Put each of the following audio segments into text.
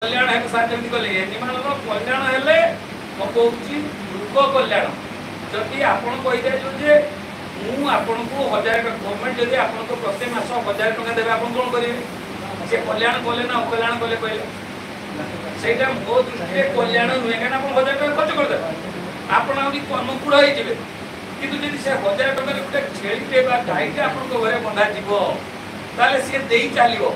कल्याण है साथ जमी कले एनिमल कल्याण हेले हम कहूँ लोक कल्याण जदि आपन कही दे जे मु आपन को 1000 गवर्नमेंट जदि आपन को प्रति मास 1000 टका देबे आपन कोन करिवे से कल्याण कले ना अकल्याण कले कहले सेटा मो दृष्टि कल्याण नुहे काना आपन 1000 टका खर्च कर दे आपन आउनी अनुकूल होई जिवे किंतु जदि से 1000 टका रे गुटे छेली रे बा गाई के आपन को घरे बंधा जीवो ताले से देई चालिवो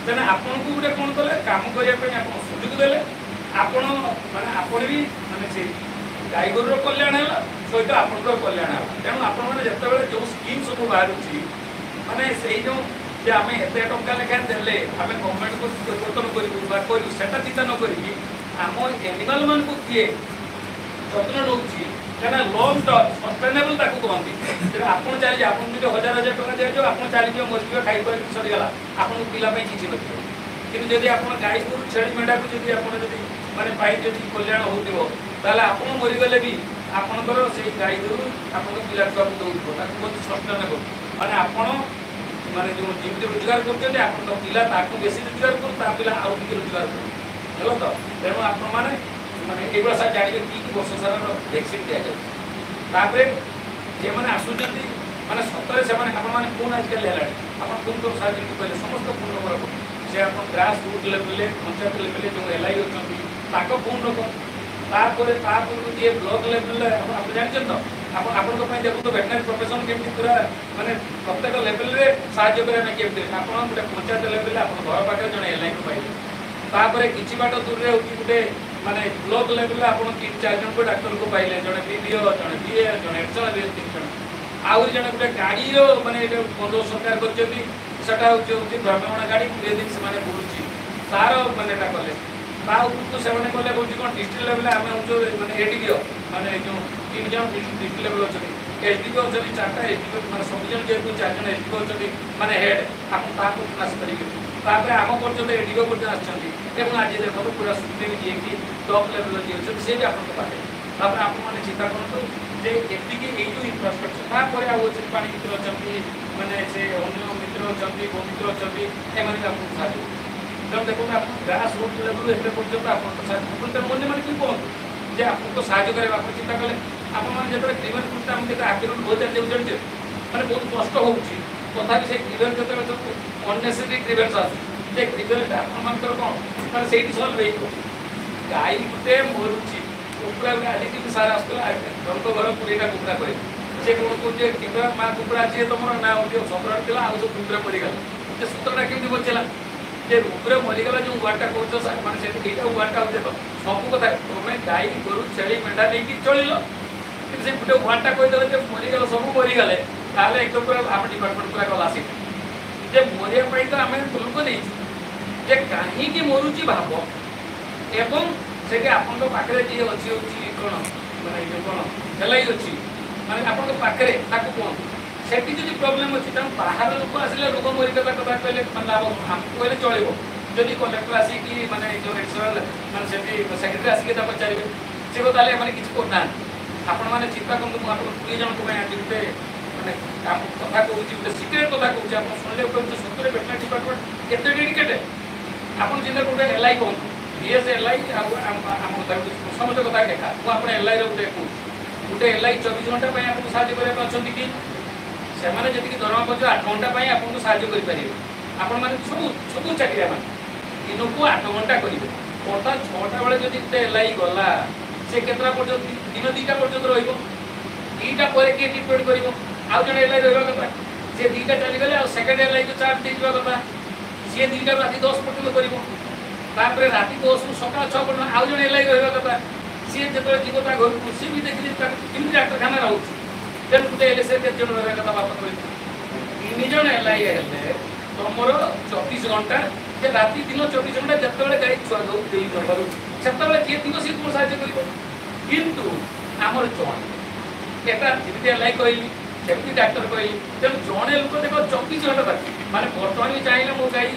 तेना आपन को गुटे कोन कले काम करिया पे आपन सुजुग देले आपन माने आपन भी माने से गाई गोर कल्याण है सहित आपन कल्याण है तेणु आपण मैंने जिते जो स्कीम सब बाहर माने से जो जे आम एत टंका लेखा देले आम गवर्नमेंट को परिवर्तन करूँ चिंता न करी आम एनिमाल मान को किए जत्न नौ क्या लंग टर्म सस्टेनेबल कहते आपन चलिए आप 1000 टका दिया आप चलिए मरीज खाई सरीगला आपन पिलापाई किसी नथिबो कि जदि आप गाई गोरु छेली मेढ़ा को जब आप माने पाई जदि कल्याण हो आप मरीगले भी आपंकर से गाई गोरु आप पिला छुआ दौर सस्टेनेबल माने आपड़ माने जो जमी रोजगार कर पिला बेसी रोजगार कर पिला आउ रोजगार कर तो तेणु आप माने एगुड़ा सार जानवे कि वर्ष सारा भैक्सीन दि जाए जे मैंने आसुच्च माने सतरे से फोन आजकल है आप फोन कर साहय कहले समस्त फोन नंबर से आप grass root level panchayat level जो एलआई अच्छा फोन नंबर ये ब्लॉक लेवल आप जानते तो आप देखो वेटनरी प्रोफेशन केमी पूरा माने प्रत्येक लेवल में साहय करेंगे आप गोटे पंचायत लेवल आप घर पाखे जो एलआई को पाइले किसी बाट दूर गोटे माने ब्लॉक लेवल आप 3-4 जन को डाक्टर को पाइले जड़े बीडीओ जड़े बीए जड़े एक्सएल 3 जन आउरी जन गोटे गाड़ी माने बंद सरकार करटा हूँ भ्रमण गाड़ी 2 दिन से बुलूची तार माने कले से कले हूँ कौन डिस्ट्रिक्ट लेवल आम हूँ मैंने एडीओ माने जो 3 जन डिस्ट्रिक्ट लेवल अच्छा एसडीओ अच्छा 4टा एसडीओ मैं सब जन जेहतु 4 जन एसडीओ अच्छा माने हेड आप आसपारे आम पर्यटन एडीओ पर्यटन आज देखो पूरा सुप्रीम जी की टॉप लेवल जी अच्छे सी भी आपको पाए आप चिंता करूँ जे एतिकी जो इनफ्रास्ट्रक्चर तापर आज पानी मित्र अच्छा माने से अन्य मित्र अच्छा गो मित्र अच्छा एम आपको साहय तेणु देखो आप ग्रास रूट लेवल एवं पर्यटन आप मन मैंने कि कहूँ जे आपको साहय करें आप चिंता कले आपने जो क्रिमिनल कृत्य आम देखते आखिर बहुत जाते मैंने बहुत कष्ट हो तथापि से क्रिमिनल जो अननेसेसरी क्रिमिनल्स आसे क्रिमिनल आपर कौन मैंने से सल्व हो गाई गोटे मरुची कुकुड़ा आज कि सार आसला जन घर 20टा कुकुड़ा करे से कौन कहे माँ कुकुड़ा जी तुम ना संग्रह था आउ सब कुकुड़ा मरीगला सूत्रटा केमी बचेगा जे रोगे मरीगला जो वार्टा कौच मैंने से वार्टा हो सब कथा तुम गाई गोरु छेली मेढ़ा नहीं चल कि गोटे वार्टा कहीदे मरीगल सब मरीगले ताल एकदम पूरा आम डिपार्टमेंट पूरा गला सी जे मरिया तो आम लोक नहीं कहीं मरुची भाव एवं से आपण पाखे जी अच्छी कौन मैंने जो कौन एलआई अच्छी माने आपण पाखे कहूँ से प्रोब्लेम अच्छी बाहर लोक आसिले रोग मरीगला कथा कहले लाभ आमको कहले चलो जदि कलेक्टर आसिक माने जो एक्सटर्नल माने सेक्रेटरी आसिक पचारे से कहते मैंने किसी करना आपण मैंने चिंता करूँ आप 20 जन को आज गोटे मैंने कथा कहूँ गोटे सिक्रेट कथा कहूँ आप शुणिले सतरे वेटनरी डिपार्टमेंट केते डेडिकेटेड आप चिंता गोटे एलआई कहूँ बीएस एलआई समस्त कथा देखा मुझे एलआई गोटे कहूँ गोटे एलआई 24 घंटा आपको साहय करने अच्छा कि से जी दरमा पहुँचे 8 घंटा आपको साहय करेंगे आपण मैंने सब चाकरिया मान दिन को 8 घंटा करेंगे अर्थात 6टा बेले जब गोटे एलआई गला से केतटा पर्यटन दिन 2टा पर्यटन रहीटा पर किए ट्रिटमेंट कर आउ जन एलआई रहा कथा सी 2टा चलीगले आ सेकेंड एलआई को चार्ज दे कथा सी 2टा रात 10 पर्यटन कर राति 10 रु सका 6 पर्यटन आउ जन एलआई रहा कथा सी जो जीव ता घर को सी भी देखिए कमी डाक्तखाना रोचे तेणु गोटे एलएसए केत जन रहा कथा बात 3 जन एलआई हेल्ले तुम 24 घंटा राति दिन 24 घंटा जिते गाई छुआ दे से किए थी सी तुम साहय कर किंतु आमर जन एटा जमी एलआई कहली सेमती डाक्तर कहली तेणु जड़े लोक देख 24 घंटा बाकी माने बर्तमान भी चाहिए मो गाई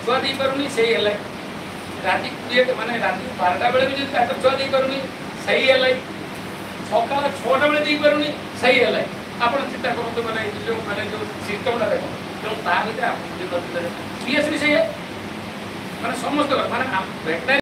छुआ दे पारूनी से एलआई राति 20 माने राति 12टा बेले भी डाक्तर छुआ दे पारूनी सही एलआई सका 6टा बेले दे पारूनी सही एलआई आप चिंता करूँ मैंने जो सिस्टमटा देखो तेणु ता भर आप बीएस भी सही है ମାନେ ସମସ୍ତ ମାନେ ଭେଟନାରୀ